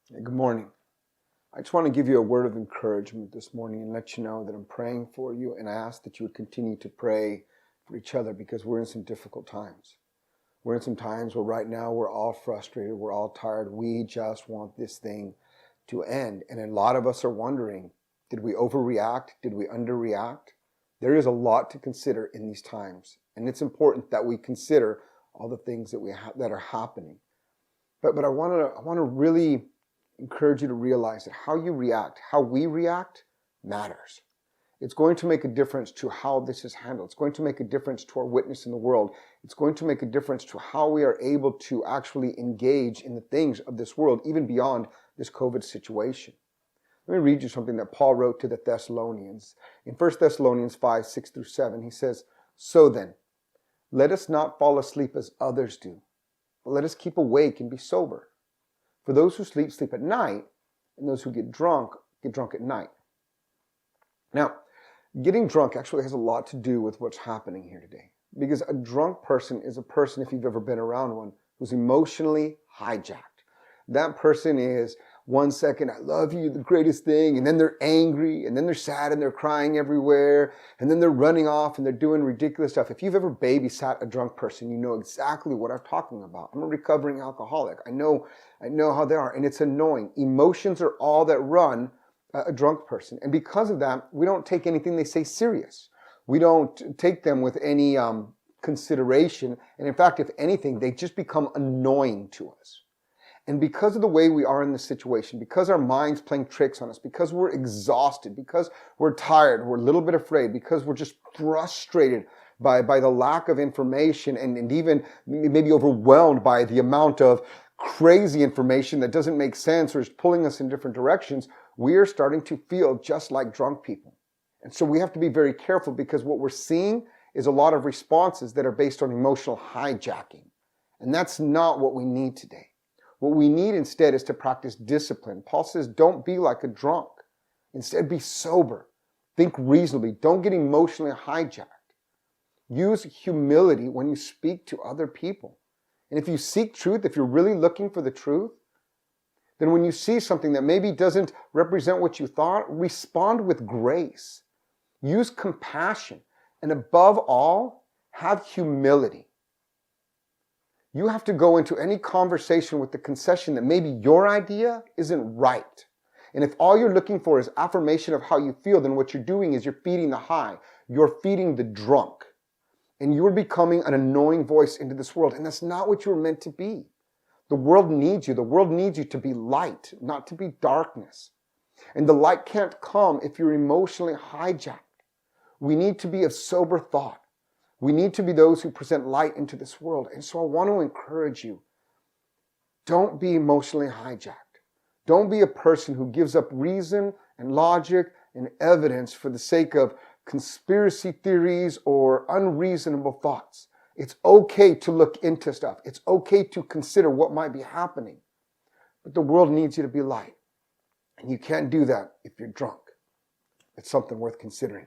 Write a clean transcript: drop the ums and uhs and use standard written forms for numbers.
Hey, good morning. I just want to give you a word of encouragement this morning and let you know that I'm praying for you, and I ask that you would continue to pray for each other because we're in some difficult times. We're in some times where right now we're all frustrated, we're all tired. We just want this thing to end. And a lot of us are wondering, did we overreact? Did we underreact? There is a lot to consider in these times, and it's important that we consider all the things that are happening. But I want to really encourage you to realize that how you react, how we react, matters. It's going to make a difference to how this is handled. It's going to make a difference to our witness in the world. It's going to make a difference to how we are able to actually engage in the things of this world, even beyond this COVID situation. Let me read you something that Paul wrote to the Thessalonians. In 1 Thessalonians 5, 6 through 7, he says, "So then, let us not fall asleep as others do, but let us keep awake and be sober. For those who sleep, sleep at night, and those who get drunk at night." Now, getting drunk actually has a lot to do with what's happening here today. Because a drunk person is a person, if you've ever been around one, who's emotionally hijacked. That person is 1 second, "I love you, the greatest thing," and then they're angry, and then they're sad, and they're crying everywhere, and then they're running off, and they're doing ridiculous stuff. If you've ever babysat a drunk person, you know exactly what I'm talking about. I'm a recovering alcoholic. I know how they are, and it's annoying. Emotions are all that run a drunk person, and because of that, we don't take anything they say serious. We don't take them with any consideration, and in fact, if anything, they just become annoying to us. And because of the way we are in this situation, because our mind's playing tricks on us, because we're exhausted, because we're tired, we're a little bit afraid, because we're just frustrated by the lack of information and even maybe overwhelmed by the amount of crazy information that doesn't make sense or is pulling us in different directions, we are starting to feel just like drunk people. And so we have to be very careful because what we're seeing is a lot of responses that are based on emotional hijacking. And that's not what we need today. What we need instead is to practice discipline. Paul says, don't be like a drunk. Instead, be sober. Think reasonably. Don't get emotionally hijacked. Use humility when you speak to other people. And if you seek truth, if you're really looking for the truth, then when you see something that maybe doesn't represent what you thought, respond with grace. Use compassion. And above all, have humility. You have to go into any conversation with the concession that maybe your idea isn't right. And if all you're looking for is affirmation of how you feel, then what you're doing is you're feeding the high. You're feeding the drunk. And you're becoming an annoying voice into this world. And that's not what you were meant to be. The world needs you. The world needs you to be light, not to be darkness. And the light can't come if you're emotionally hijacked. We need to be of sober thought. We need to be those who present light into this world. And so I want to encourage you, don't be emotionally hijacked. Don't be a person who gives up reason and logic and evidence for the sake of conspiracy theories or unreasonable thoughts. It's okay to look into stuff. It's okay to consider what might be happening. But the world needs you to be light. And you can't do that if you're drunk. It's something worth considering.